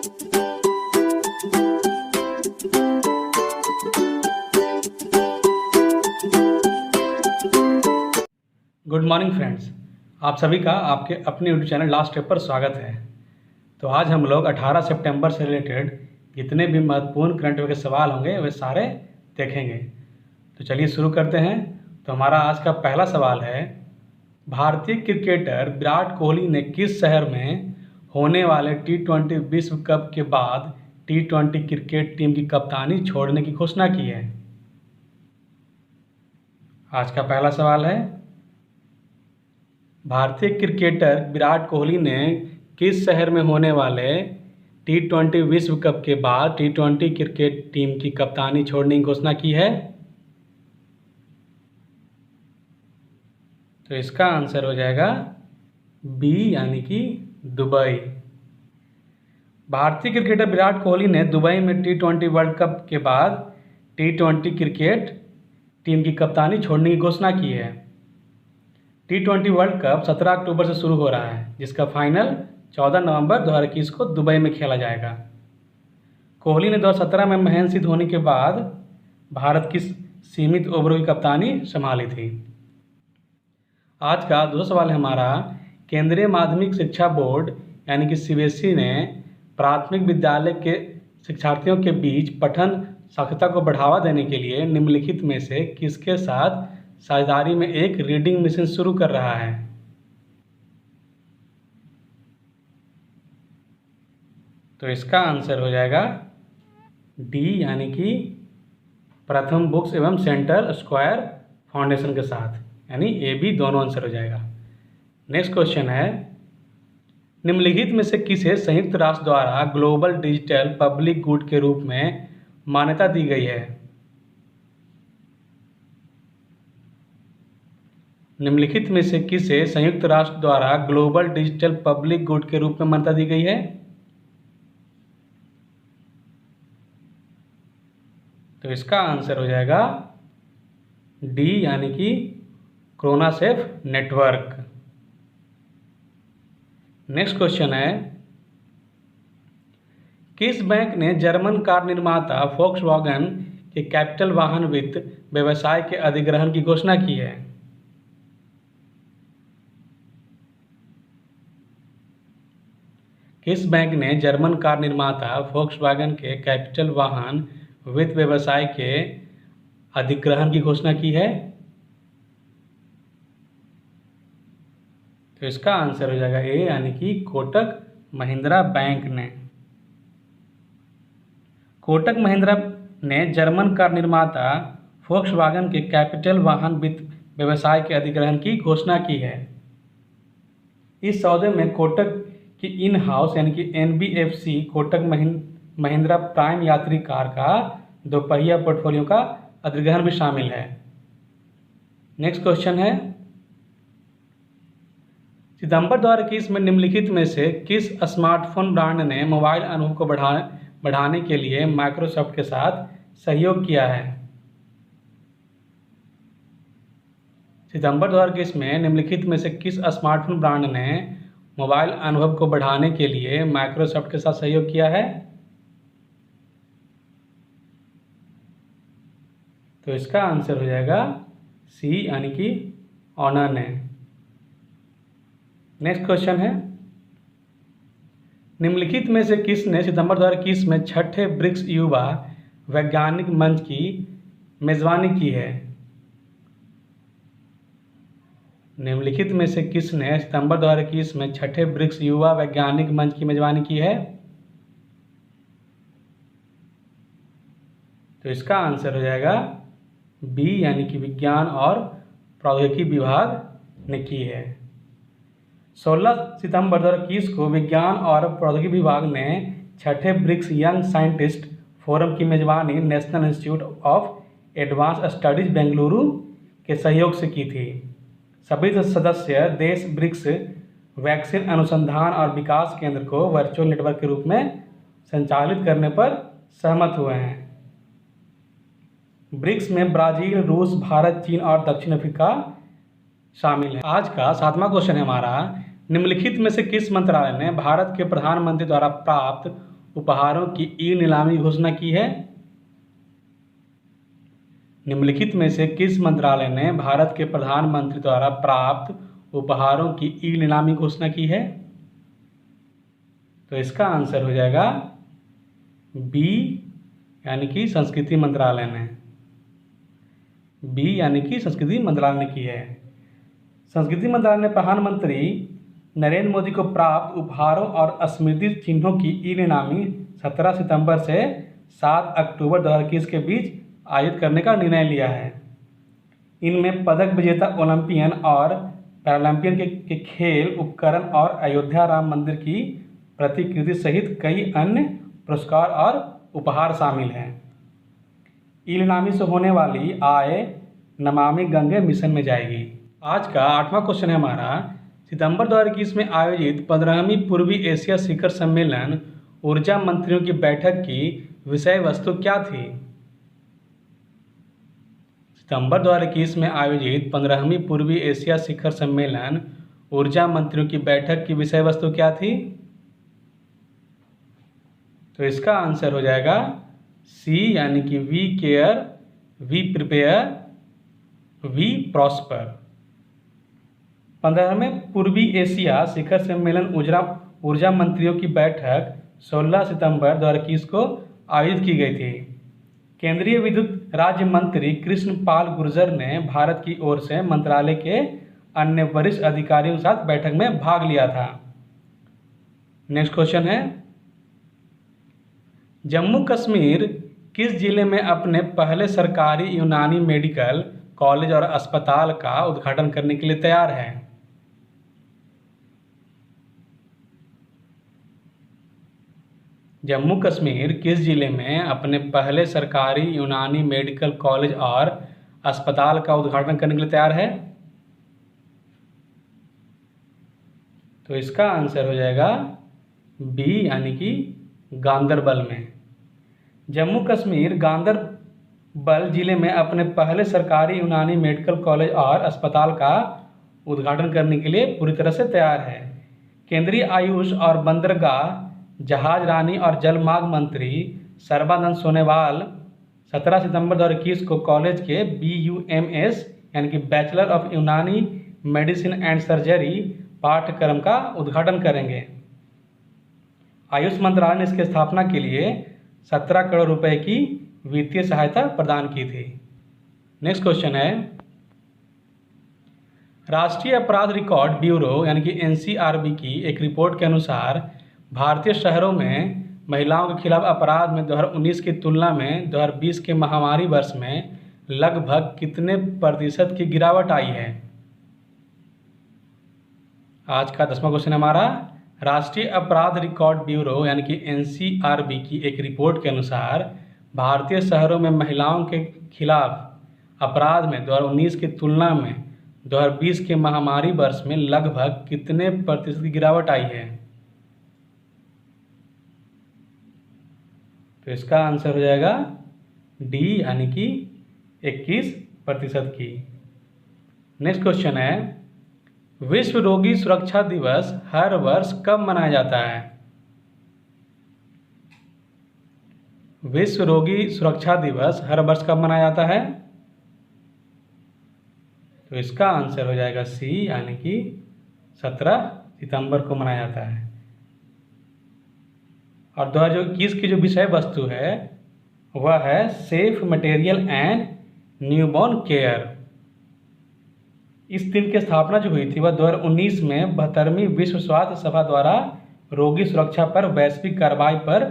Good morning friends, आप सभी का आपके अपने यूट्यूब चैनल लास्ट स्टेप पर स्वागत है। तो आज हम लोग 18 सितंबर से रिलेटेड जितने भी महत्वपूर्ण करंट अफेयर के सवाल होंगे वे सारे देखेंगे। तो चलिए शुरू करते हैं। तो हमारा आज का पहला सवाल है, भारतीय क्रिकेटर विराट कोहली ने किस शहर में होने वाले T20 विश्व कप के बाद T20 क्रिकेट टीम की कप्तानी छोड़ने की घोषणा की है? आज का पहला सवाल है, भारतीय क्रिकेटर विराट कोहली ने किस शहर में होने वाले T20 विश्व कप के बाद T20 क्रिकेट टीम की कप्तानी छोड़ने की घोषणा की है? तो इसका आंसर हो जाएगा बी, यानी कि दुबई। भारतीय क्रिकेटर विराट कोहली ने दुबई में T20 वर्ल्ड कप के बाद T20 क्रिकेट टीम की कप्तानी छोड़ने की घोषणा की है। T20 वर्ल्ड कप 17 अक्टूबर से शुरू हो रहा है, जिसका फाइनल 14 नवंबर 2021 को दुबई में खेला जाएगा। कोहली ने 2017 में महेंद्र सिंह धोनी के बाद भारत की सीमित ओवरों की कप्तानी संभाली थी। आज का दूसरा सवाल है हमारा, केंद्रीय माध्यमिक शिक्षा बोर्ड यानी कि CBSE ने प्राथमिक विद्यालय के शिक्षार्थियों के बीच पठन साक्षरता को बढ़ावा देने के लिए निम्नलिखित में से किसके साथ साझेदारी में एक रीडिंग मिशन शुरू कर रहा है? तो इसका आंसर हो जाएगा डी, यानी कि प्रथम बुक्स एवं सेंट्रल स्क्वायर फाउंडेशन के साथ, यानी ए बी दोनों आंसर हो जाएगा। नेक्स्ट क्वेश्चन है, निम्नलिखित में से किसे संयुक्त राष्ट्र द्वारा ग्लोबल डिजिटल पब्लिक गुड के रूप में मान्यता दी गई है? निम्नलिखित में से किसे संयुक्त राष्ट्र द्वारा ग्लोबल डिजिटल पब्लिक गुड के रूप में मान्यता दी गई है? तो इसका आंसर हो जाएगा डी, यानी कि corona safe network. Next question है, किस बैंक ने जर्मन कार निर्माता फोक्सवैगन के कैपिटल वाहन वित्त व्यवसाय के अधिग्रहण की घोषणा की है? किस बैंक ने जर्मन कार निर्माता फोक्सवैगन के कैपिटल वाहन वित्त व्यवसाय के अधिग्रहण की घोषणा की है? तो इसका आंसर हो जाएगा ए, यानी कि कोटक महिंद्रा बैंक ने। कोटक महिंद्रा ने जर्मन कार निर्माता फोक्सवैगन के कैपिटल वाहन वित्त व्यवसाय के अधिग्रहण की घोषणा की है। इस सौदे में कोटक की इन हाउस यानी कि NBFC कोटक महिंद्रा प्राइम यात्री कार का दोपहिया पोर्टफोलियो का अधिग्रहण भी शामिल है। नेक्स्ट क्वेश्चन है, सितंबर 2021 में निम्नलिखित में से किस स्मार्टफोन ब्रांड ने मोबाइल अनुभव को बढ़ाने के लिए माइक्रोसॉफ्ट के साथ सहयोग किया है? सितंबर 2021 में निम्नलिखित में से किस स्मार्टफोन ब्रांड ने मोबाइल अनुभव को बढ़ाने के लिए माइक्रोसॉफ्ट के साथ सहयोग किया है? तो इसका आंसर हो जाएगा सी, यानी कि ऑनर ने। नेक्स्ट क्वेश्चन है, निम्नलिखित में से किसने सितंबर 2021 में छठे ब्रिक्स युवा वैज्ञानिक मंच की मेजबानी की है? निम्नलिखित में से किसने सितंबर 2021 में छठे ब्रिक्स युवा वैज्ञानिक मंच की मेजबानी की है? तो इसका आंसर हो जाएगा बी, यानी कि विज्ञान और प्रौद्योगिकी विभाग ने की है। 16 सितंबर 2021 को विज्ञान और प्रौद्योगिकी विभाग ने छठे ब्रिक्स यंग साइंटिस्ट फोरम की मेजबानी national institute of advance studies Bengaluru के सहयोग से की थी। सभी सदस्य देश ब्रिक्स वैक्सीन अनुसंधान और विकास केंद्र को वर्चुअल नेटवर्क के रूप में संचालित करने पर सहमत हुए हैं। ब्रिक्स में ब्राजील, रूस, भारत, चीन और दक्षिण अफ्रीका शामिल है। आज का 7वां क्वेश्चन है हमारा, निम्नलिखित में से किस मंत्रालय ने भारत के प्रधानमंत्री द्वारा प्राप्त उपहारों की ई नीलामी घोषणा की है? निम्नलिखित में से किस मंत्रालय ने भारत के प्रधानमंत्री द्वारा प्राप्त उपहारों की ई नीलामी घोषणा की है? तो इसका आंसर हो जाएगा बी, यानी कि संस्कृति मंत्रालय ने। बी यानी कि संस्कृति मंत्रालय ने की है। संस्कृति मंत्रालय ने प्रधानमंत्री नरेंद्र मोदी को प्राप्त उपहारों और स्मृति चिन्हों की ई नीलामी 17 सितंबर से 7 अक्टूबर 2021 के बीच आयोजित करने का निर्णय लिया है। इनमें पदक विजेता ओलंपियन और पैरालंपियन के खेल उपकरण और अयोध्या राम मंदिर की प्रतिकृति सहित कई अन्य पुरस्कार और उपहार शामिल हैं। ई नीलामी से होने वाली आय नमामि गंगे मिशन में जाएगी। आज का 8वां क्वेश्चन है हमारा, सितंबर 2021 में आयोजित 15वीं पूर्वी एशिया शिखर सम्मेलन ऊर्जा मंत्रियों की बैठक की विषय वस्तु क्या थी? सितंबर 2021 में आयोजित 15वीं पूर्वी एशिया शिखर सम्मेलन ऊर्जा मंत्रियों की बैठक की विषय वस्तु क्या थी? तो इसका आंसर हो जाएगा सी, यानी कि we care, we prepare, we prosper. 15वें पूर्वी एशिया शिखर सम्मेलन ऊर्जा मंत्रियों की बैठक 16 सितंबर 2021 को आयोजित की गई थी। केंद्रीय विद्युत राज्य मंत्री कृष्ण पाल गुर्जर ने भारत की ओर से मंत्रालय के अन्य वरिष्ठ अधिकारियों के साथ बैठक में भाग लिया था। नेक्स्ट क्वेश्चन है, जम्मू कश्मीर किस जिले में अपने पहले सरकारी यूनानी मेडिकल कॉलेज और अस्पताल का उद्घाटन करने के लिए तैयार है? जम्मू कश्मीर किस जिले में अपने पहले सरकारी यूनानी मेडिकल कॉलेज और अस्पताल का उद्घाटन करने के लिए तैयार है? तो इसका आंसर हो जाएगा बी, यानी कि गांदरबल में। जम्मू कश्मीर गांदरबल जिले में अपने पहले सरकारी यूनानी मेडिकल कॉलेज और अस्पताल का उद्घाटन करने के लिए पूरी तरह से तैयार है। केंद्रीय आयुष और बंदरगाह जहाजरानी और जलमार्ग मंत्री सर्बानंद सोनोवाल 17 सितंबर 2021 को कॉलेज के BUMS यानी कि बैचलर ऑफ यूनानी मेडिसिन एंड सर्जरी पाठ्यक्रम का उद्घाटन करेंगे। आयुष मंत्रालय ने इसकी स्थापना के लिए 17 करोड़ रुपए की वित्तीय सहायता प्रदान की थी। नेक्स्ट क्वेश्चन है, राष्ट्रीय अपराध रिकॉर्ड ब्यूरो यानी कि NCRB की एक रिपोर्ट के अनुसार भारतीय शहरों में महिलाओं के खिलाफ अपराध में 2019 की तुलना में 2020 के महामारी वर्ष में लगभग कितने प्रतिशत की गिरावट आई है? आज का 10वां क्वेश्चन हमारा, राष्ट्रीय अपराध रिकॉर्ड ब्यूरो यानी कि NCRB की एक रिपोर्ट के अनुसार भारतीय शहरों में महिलाओं के खिलाफ अपराध में 2019 की तुलना में 2020 के महामारी वर्ष में लगभग कितने प्रतिशत की गिरावट आई है? तो इसका आंसर हो जाएगा डी, यानी कि 21% की। नेक्स्ट क्वेश्चन है, विश्व रोगी सुरक्षा दिवस हर वर्ष कब मनाया जाता है? विश्व रोगी सुरक्षा दिवस हर वर्ष कब मनाया जाता है? तो इसका आंसर हो जाएगा सी, यानी कि 17 सितंबर को मनाया जाता है। और 2021 की जो विषय वस्तु है वह है safe material and newborn care. इस दिन की स्थापना जो हुई थी वह 2019 में 72वीं विश्व स्वास्थ्य सभा द्वारा रोगी सुरक्षा पर वैश्विक कार्रवाई पर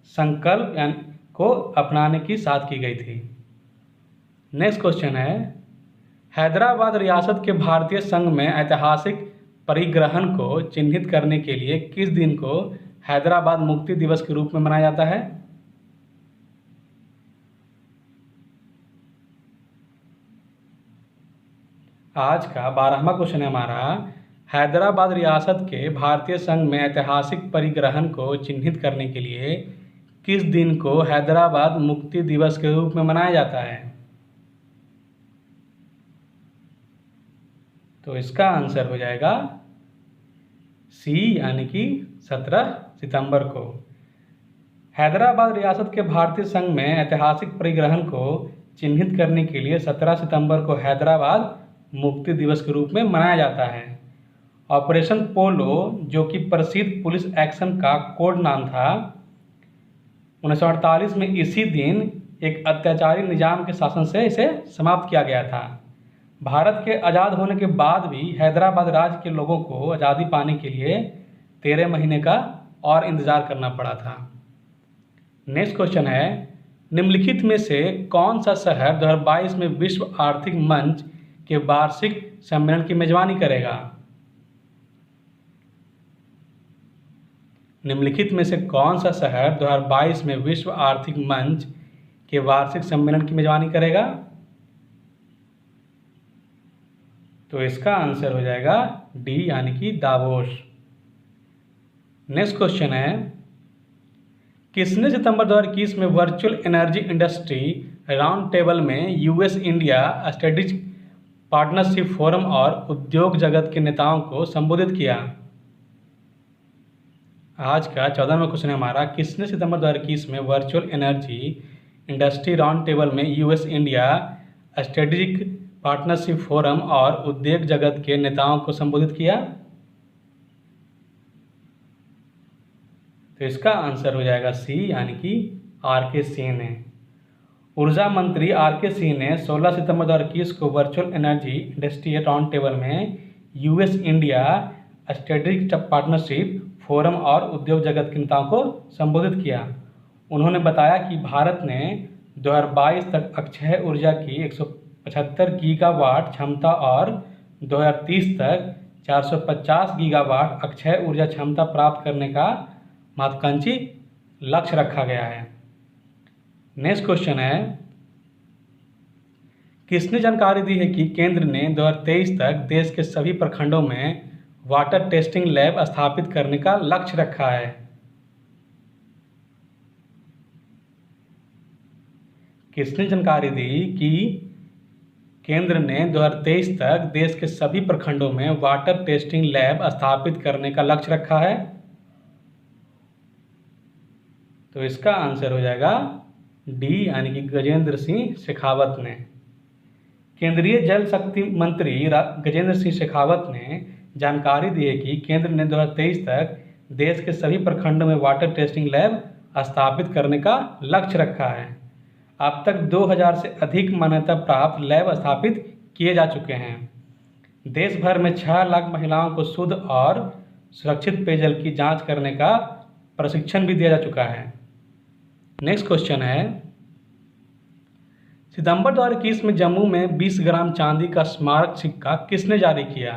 संकल्प को अपनाने की साथ की गई थी। नेक्स्ट क्वेश्चन है, हैदराबाद रियासत के भारतीय संघ में ऐतिहासिक परिग्रहण को चिन्हित करने के लिए किस दिन को हैदराबाद मुक्ति दिवस के रूप में मनाया जाता है? आज का 12वां क्वेश्चन है हमारा, हैदराबाद रियासत के भारतीय संघ में ऐतिहासिक परिग्रहण को चिन्हित करने के लिए किस दिन को हैदराबाद मुक्ति दिवस के रूप में मनाया जाता है? तो इसका आंसर हो जाएगा सी, यानी कि 17 सितंबर को। हैदराबाद रियासत के भारतीय संघ में ऐतिहासिक परिग्रहण को चिन्हित करने के लिए 17 सितंबर को हैदराबाद मुक्ति दिवस के रूप में मनाया जाता है। ऑपरेशन पोलो, जो कि प्रसिद्ध पुलिस एक्शन का कोड नाम था, 1948 में इसी दिन एक अत्याचारी निजाम के शासन से इसे समाप्त किया गया था। भारत के आज़ाद होने के बाद भी हैदराबाद राज्य के लोगों को आज़ादी पाने के लिए 13 महीने का और इंतज़ार करना पड़ा था। नेक्स्ट क्वेश्चन है, निम्नलिखित में से कौन सा शहर 2022 में विश्व आर्थिक मंच के वार्षिक सम्मेलन की मेजबानी करेगा? निम्नलिखित में से कौन सा शहर 2022 में विश्व आर्थिक मंच के वार्षिक सम्मेलन की मेजबानी करेगा? तो इसका आंसर हो जाएगा डी, यानी कि दावोस। नेक्स्ट क्वेश्चन है, किसने सितंबर 2021 में virtual energy industry round table में US India strategic partnership forum और उद्योग जगत के नेताओं को संबोधित किया? आज का 14वां क्वेश्चन है हमारा, किसने सितंबर 2021 में virtual energy industry round table में US India strategic partnership forum और उद्योग जगत के नेताओं को संबोधित किया? तो इसका आंसर हो जाएगा सी, यानी कि आर.के. सिंह ने। ऊर्जा मंत्री आर.के. सिंह ने 16 सितंबर 2021 को virtual energy industry round table में US India strategic partnership forum और उद्योग जगत के नेताओं को संबोधित किया। उन्होंने बताया कि भारत ने 2022 तक अक्षय ऊर्जा की 175 गीगावाट क्षमता और 2030 तक 450 गीगावाट अक्षय ऊर्जा क्षमता प्राप्त करने का महत्वाकांक्षी लक्ष्य रखा गया है। नेक्स्ट क्वेश्चन है, किसने जानकारी दी है कि केंद्र ने 2023 तक देश के सभी प्रखंडों में वाटर टेस्टिंग लैब स्थापित करने का लक्ष्य रखा है? किसने जानकारी दी कि केंद्र ने 2023 तक देश के सभी प्रखंडों में वाटर टेस्टिंग लैब स्थापित करने का लक्ष्य रखा है? तो इसका आंसर हो जाएगा डी, यानी कि गजेंद्र सिंह शेखावत ने। केंद्रीय जल शक्ति मंत्री गजेंद्र सिंह शेखावत ने जानकारी दी है कि केंद्र ने 2023 तक देश के सभी प्रखंडों में वाटर टेस्टिंग लैब स्थापित करने का लक्ष्य रखा है। अब तक 2000 से अधिक मान्यता प्राप्त लैब स्थापित किए जा चुके हैं। देश भर में 6 लाख महिलाओं को शुद्ध और सुरक्षित पेयजल की जांच करने का प्रशिक्षण भी दिया जा चुका है। नेक्स्ट क्वेश्चन है, सितंबर 2021 में जम्मू में 20 ग्राम चांदी का स्मारक सिक्का किसने जारी किया?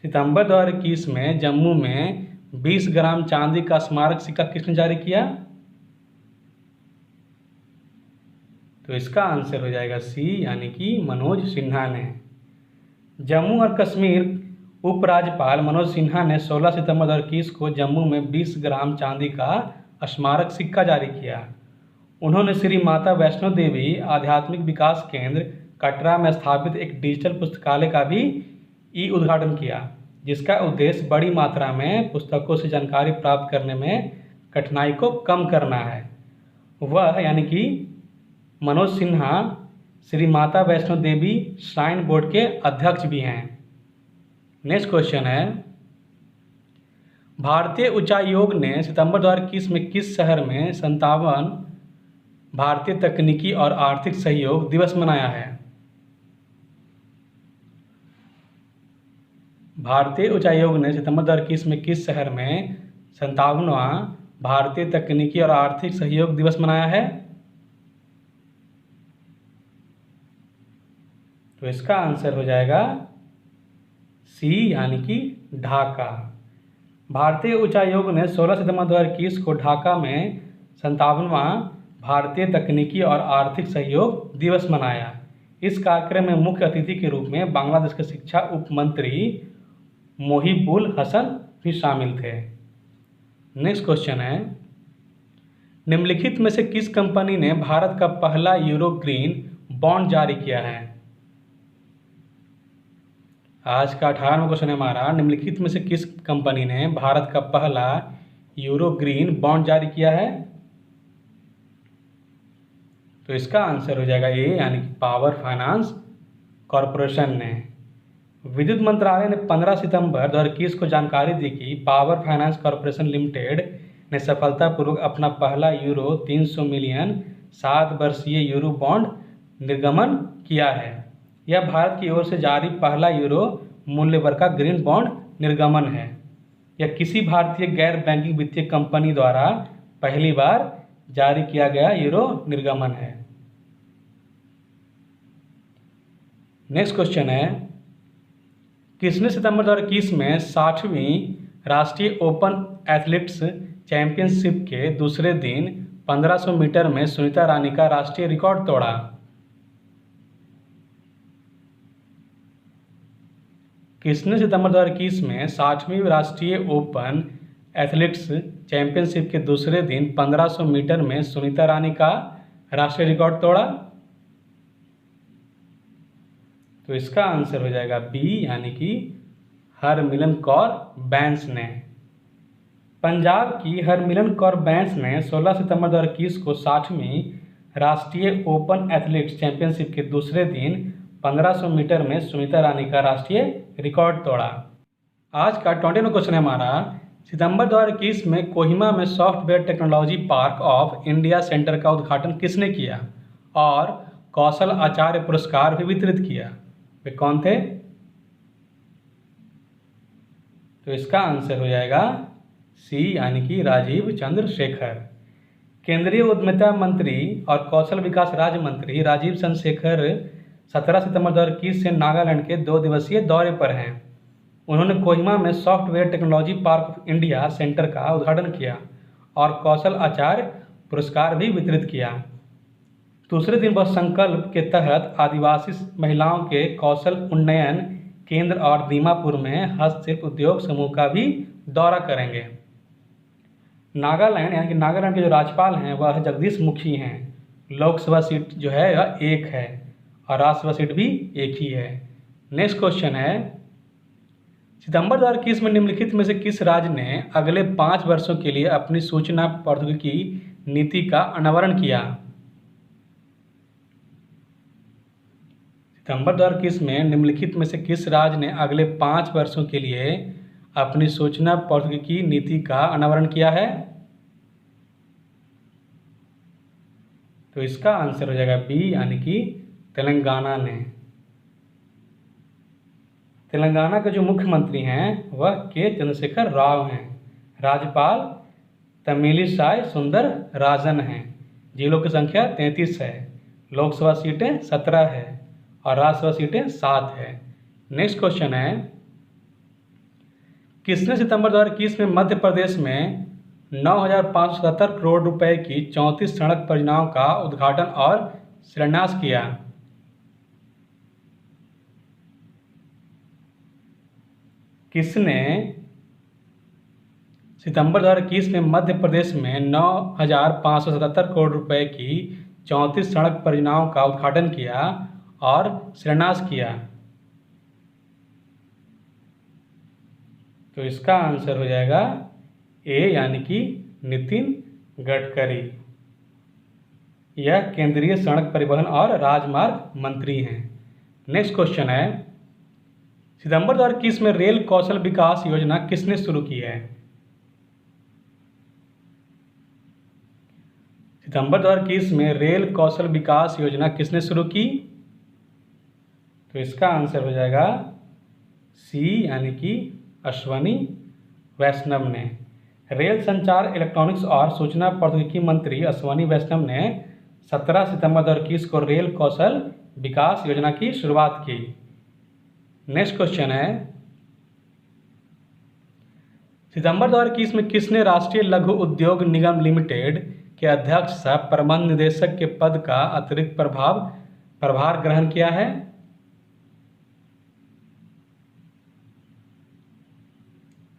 सितंबर 2021 में जम्मू में 20 ग्राम चांदी का स्मारक सिक्का किसने जारी किया? तो इसका आंसर हो जाएगा सी, यानी कि मनोज सिन्हा ने। जम्मू और कश्मीर उपराज्यपाल मनोज सिन्हा ने 16 सितंबर 2021 को जम्मू में 20 ग्राम चांदी का स्मारक सिक्का जारी किया। उन्होंने श्री माता वैष्णो देवी आध्यात्मिक विकास केंद्र कटरा में स्थापित एक डिजिटल पुस्तकालय का भी उद्घाटन किया, जिसका उद्देश्य बड़ी मात्रा में पुस्तकों से जानकारी प्राप्त करने में कठिनाई को कम करना है। वह, यानी कि मनोज सिन्हा, श्री माता वैष्णो देवी श्राइन बोर्ड के अध्यक्ष भी हैं। नेक्स्ट क्वेश्चन है, भारतीय उच्चायोग ने सितंबर 2021 में किस शहर में 57 भारतीय तकनीकी और आर्थिक सहयोग दिवस मनाया है? भारतीय उच्चायोग ने सितंबर 2021 में किस शहर में 57वां भारतीय तकनीकी और आर्थिक सहयोग दिवस मनाया है? तो इसका आंसर हो जाएगा सी, यानी कि ढाका। भारतीय उच्चायोग ने 16 सितंबर 2021 को ढाका में 57वां भारतीय तकनीकी और आर्थिक सहयोग दिवस मनाया। इस कार्यक्रम में मुख्य अतिथि के रूप में बांग्लादेश के शिक्षा उप मंत्री मोहिबुल हसन भी शामिल थे। नेक्स्ट क्वेश्चन है, निम्नलिखित में से किस कंपनी ने भारत का पहला यूरो ग्रीन बॉन्ड जारी किया है? आज का 18वां क्वेश्चन है हमारा, निम्नलिखित में से किस कंपनी ने भारत का पहला यूरो ग्रीन बॉन्ड जारी किया है? तो इसका आंसर हो जाएगा ए, यानी कि पावर फाइनेंस कॉरपोरेशन ने। विद्युत मंत्रालय ने 15 सितंबर 2021 को जानकारी दी कि पावर फाइनेंस कॉरपोरेशन लिमिटेड ने सफलतापूर्वक अपना पहला यूरो 300 मिलियन 7 वर्षीय यूरो बॉन्ड निर्गमन किया है। यह भारत की ओर से जारी पहला यूरो मूल्य वर्ग का ग्रीन बॉन्ड निर्गमन है। यह किसी भारतीय गैर बैंकिंग वित्तीय कंपनी द्वारा पहली बार जारी किया गया यूरो निर्गमन है। नेक्स्ट क्वेश्चन है, किसने सितंबर 2021 में 60वीं राष्ट्रीय ओपन एथलेटिक्स चैंपियनशिप के दूसरे दिन 1500 मीटर में सुनीता रानी का राष्ट्रीय रिकॉर्ड तोड़ा? किसने सितंबर 2021 में 60वीं राष्ट्रीय ओपन एथलेटिक्स चैंपियनशिप के दूसरे दिन 1500 मीटर में सुनीता रानी का राष्ट्रीय रिकॉर्ड तोड़ा? तो इसका आंसर हो जाएगा बी, यानी कि हरमिलन कौर बैंस ने। पंजाब की हरमिलन कौर बैंस ने 16 सितंबर 2021 को 60वीं राष्ट्रीय ओपन एथलेटिक्स चैंपियनशिप के दूसरे दिन 1500 मीटर में सुनीता रानी का राष्ट्रीय रिकॉर्ड तोड़ा। आज का 20वां क्वेश्चन है हमारा, सितंबर 2021 में कोहिमा में software technology park of India centre का उद्घाटन किसने किया और कौशल आचार्य पुरस्कार भी वितरित किया? वे कौन थे? तो इसका आंसर हो जाएगा सी, यानी कि राजीव चंद्रशेखर। केंद्रीय उद्यमिता मंत्री और कौशल विकास राज्य मंत्री राजीव चंद्रशेखर 17 सितंबर 2021 से नागालैंड के 2 दिवसीय दौरे पर हैं। उन्होंने कोहिमा में software technology park of India centre का उद्घाटन किया और कौशल आचार्य पुरस्कार भी वितरित किया। दूसरे दिन वह संकल्प के तहत आदिवासी महिलाओं के कौशल उन्नयन केंद्र और दीमापुर में हस्तशिल्प उद्योग समूह का भी दौरा करेंगे। नागालैंड, यानी कि नागालैंड के जो राज्यपाल हैं वह जगदीश मुखी हैं। लोकसभा सीट जो है वह 1 है और राज्यसभा सीट भी 1 ही है। नेक्स्ट क्वेश्चन है, सितंबर 2021 में निम्नलिखित में से किस राज्य ने अगले 5 वर्षों के लिए अपनी सूचना प्रौद्योगिकी नीति का अनावरण किया? सितंबर 2021 में निम्नलिखित में से किस राज्य ने अगले 5 वर्षों के लिए अपनी सूचना प्रौद्योगिकी नीति का अनावरण किया है? तो इसका आंसर हो जाएगा बी, यानी कि तेलंगाना ने। तेलंगाना के जो मुख्यमंत्री हैं वह के चंद्रशेखर राव हैं। राज्यपाल तमिलिसाई सुंदर राजन हैं। जिलों की संख्या 33 है। लोकसभा सीटें 17 है और राज्यसभा सीटें 7 है। नेक्स्ट क्वेश्चन है, किसने सितंबर 2021 में मध्य प्रदेश में 9,577 करोड़ रुपए की 34 सड़क परियोजनाओं का उद्घाटन और शिलान्यास किया? किसने सितंबर 2021 में मध्य प्रदेश में 9,577 करोड़ रुपए की 34 सड़क परियोजनाओं का उद्घाटन किया और शिलान्यास किया? तो इसका आंसर हो जाएगा ए, यानी कि नितिन गडकरी। यह केंद्रीय सड़क परिवहन और राजमार्ग मंत्री हैं। नेक्स्ट क्वेश्चन है, सितंबर 2021 में रेल कौशल विकास योजना किसने शुरू की है? सितंबर 2021 में रेल कौशल विकास योजना किसने शुरू की? तो इसका आंसर हो जाएगा सी, यानी कि अश्वनी वैष्णव ने। रेल संचार, इलेक्ट्रॉनिक्स और सूचना प्रौद्योगिकी मंत्री अश्वनी वैष्णव ने 17 सितंबर 2021 को रेल कौशल विकास योजना की शुरुआत की। नेक्स्ट क्वेश्चन है, सितंबर 2021 में किसने राष्ट्रीय लघु उद्योग निगम लिमिटेड के अध्यक्ष सह प्रबंध निदेशक के पद का अतिरिक्त प्रभार ग्रहण किया है?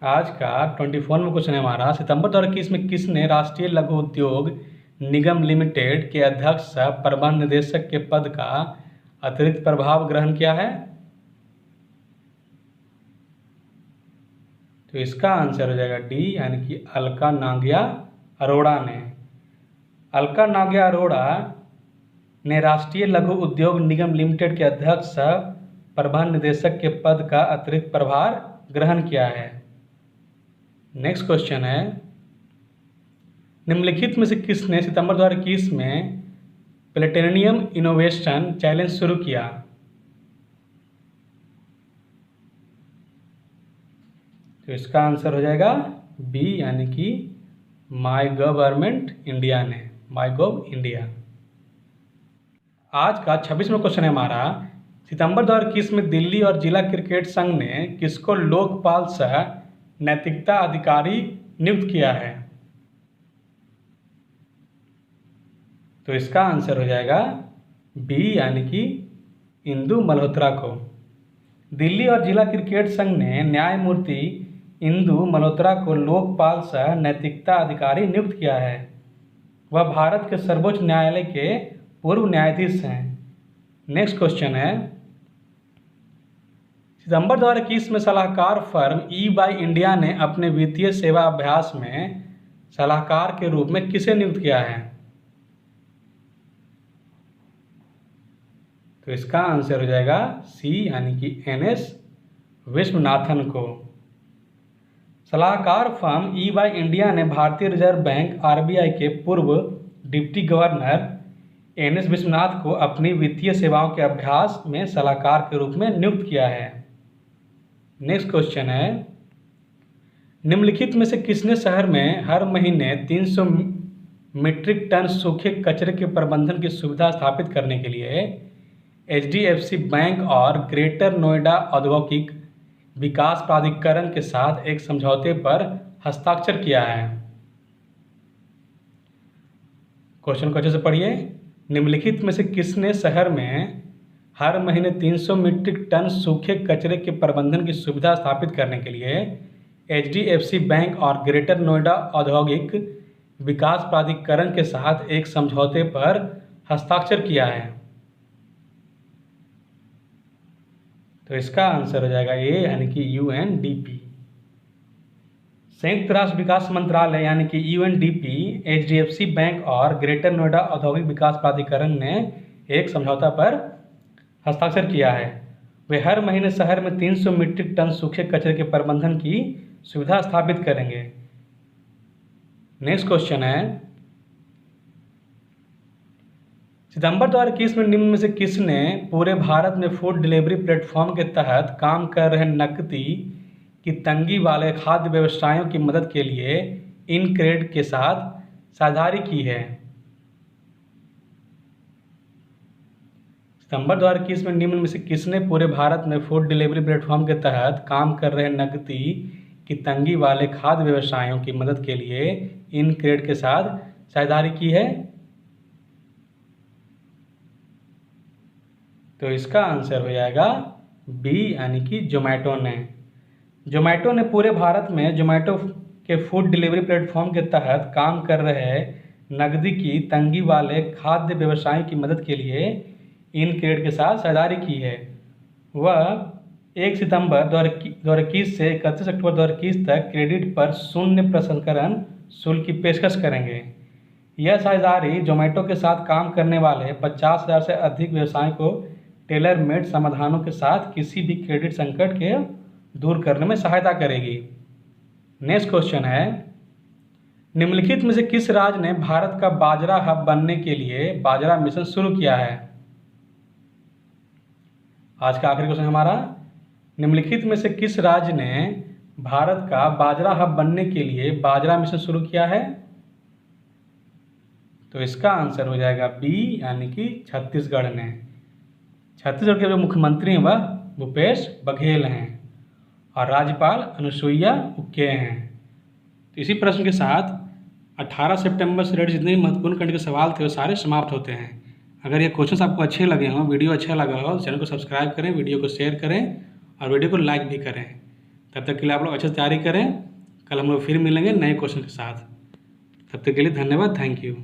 आज का 24वां क्वेश्चन है हमारा, सितंबर 2021 में किसने राष्ट्रीय लघु उद्योग निगम लिमिटेड के अध्यक्ष सह प्रबंध निदेशक के पद का अतिरिक्त प्रभार ग्रहण किया है? तो इसका आंसर हो जाएगा डी, यानी कि अलका नागिया अरोड़ा ने। अलका नागिया अरोड़ा ने राष्ट्रीय लघु उद्योग निगम लिमिटेड के अध्यक्ष सह प्रबंध निदेशक के पद का अतिरिक्त प्रभार ग्रहण किया है। नेक्स्ट क्वेश्चन है, निम्नलिखित में से किसने सितंबर 2021 में प्लेटिनियम इनोवेशन चैलेंज शुरू किया? तो इसका आंसर हो जाएगा बी, यानी कि माई गवर्नमेंट इंडिया ने, माई गव इंडिया। आज का 26वां क्वेश्चन है हमारा, सितंबर 2021 में दिल्ली और जिला क्रिकेट संघ ने किसको लोकपाल सह नैतिकता अधिकारी नियुक्त किया है? तो इसका आंसर हो जाएगा बी, यानी कि इंदु मल्होत्रा को। दिल्ली और जिला क्रिकेट संघ ने न्यायमूर्ति इंदु मल्होत्रा को लोकपाल सह नैतिकता अधिकारी नियुक्त किया है। वह भारत के सर्वोच्च न्यायालय के पूर्व न्यायाधीश हैं। नेक्स्ट क्वेश्चन है, सितंबर 2021 में सलाहकार फर्म EY इंडिया ने अपने वित्तीय सेवा अभ्यास में सलाहकार के रूप में किसे नियुक्त किया है? तो इसका आंसर हो जाएगा सी, यानी कि NS विश्वनाथन को। सलाहकार फर्म EY इंडिया ने भारतीय रिजर्व बैंक RBI के पूर्व डिप्टी गवर्नर NS विश्वनाथ को अपनी वित्तीय सेवाओं के अभ्यास में सलाहकार के रूप में नियुक्त किया है। नेक्स्ट क्वेश्चन है, निम्नलिखित में से किसने शहर में हर महीने 300 मीट्रिक टन सूखे कचरे के प्रबंधन की सुविधा स्थापित करने के लिए HDFC बैंक और ग्रेटर नोएडा औद्योगिक विकास प्राधिकरण के साथ एक समझौते पर हस्ताक्षर किया है? क्वेश्चन को अच्छे से पढ़िए। निम्नलिखित में से किसने शहर में हर महीने 300 मीट्रिक टन सूखे कचरे के प्रबंधन की सुविधा स्थापित करने के लिए HDFC बैंक और ग्रेटर नोएडा औद्योगिक विकास प्राधिकरण के साथ एक समझौते पर हस्ताक्षर किया है? तो इसका आंसर हो जाएगा ए, यानी कि UNDP। संयुक्त राष्ट्र विकास मंत्रालय यानी कि UNDP, HDFC बैंक और ग्रेटर नोएडा औद्योगिक विकास प्राधिकरण ने एक समझौता पर हस्ताक्षर किया है। वे हर महीने शहर में 300 मीट्रिक टन सूखे कचरे के प्रबंधन की सुविधा स्थापित करेंगे। नेक्स्ट क्वेश्चन है, सितंबर 2021 में निम्न में से किसने पूरे भारत में फूड डिलीवरी प्लेटफॉर्म के तहत काम कर रहे नकदी की तंगी वाले खाद्य व्यवसायों की मदद के लिए इनक्रेड के साथ साझेदारी की है? सितंबर 2021 में निम्न में से किसने पूरे भारत में फूड डिलीवरी प्लेटफॉर्म के तहत काम कर रहे नकदी की तंगी वाले खाद्य व्यवसायों की मदद के लिए इनक्रेड के साथ साझेदारी की है? तो इसका आंसर हो जाएगा बी, यानी कि जोमेटो ने। जोमेटो ने पूरे भारत में जोमेटो के फूड डिलीवरी प्लेटफॉर्म के तहत काम कर रहे नकदी की तंगी वाले खाद्य व्यवसायों की मदद के लिए इनक्रेड के साथ साझेदारी की है। वह 1 सितंबर 2021 से 31 अक्टूबर 2021 तक क्रेडिट पर 0 प्रसंस्करण शुल्क की पेशकश करेंगे। यह साझेदारी जोमेटो के साथ काम करने वाले 50,000 से अधिक व्यवसायों को टेलर मेड समाधानों के साथ किसी भी क्रेडिट संकट के दूर करने में सहायता करेगी। नेक्स्ट क्वेश्चन है, निम्नलिखित में से किस राज्य ने भारत का बाजरा हब बनने के लिए बाजरा मिशन शुरू किया है? आज का आखिरी क्वेश्चन हमारा, निम्नलिखित में से किस राज्य ने भारत का बाजरा हब बनने के लिए बाजरा मिशन शुरू किया है? तो इसका आंसर हो जाएगा बी, यानी कि छत्तीसगढ़ ने। छत्तीसगढ़ के जो मुख्यमंत्री हैं वह भूपेश बघेल हैं और राज्यपाल अनुसुईया उइके हैं। तो इसी प्रश्न के साथ 18 सितंबर से रिलेटेड जितने भी महत्वपूर्ण कंटेंट के सवाल थे वो सारे समाप्त होते हैं। अगर ये क्वेश्चन आपको अच्छे लगे हों, वीडियो अच्छा लगा हो, तो चैनल को सब्सक्राइब करें, वीडियो को शेयर करें और वीडियो को लाइक भी करें। तब तक के लिए आप लोग अच्छे से तैयारी करें। कल हम लोग फिर मिलेंगे नए क्वेश्चन के साथ। तब तक के लिए धन्यवाद, थैंक यू।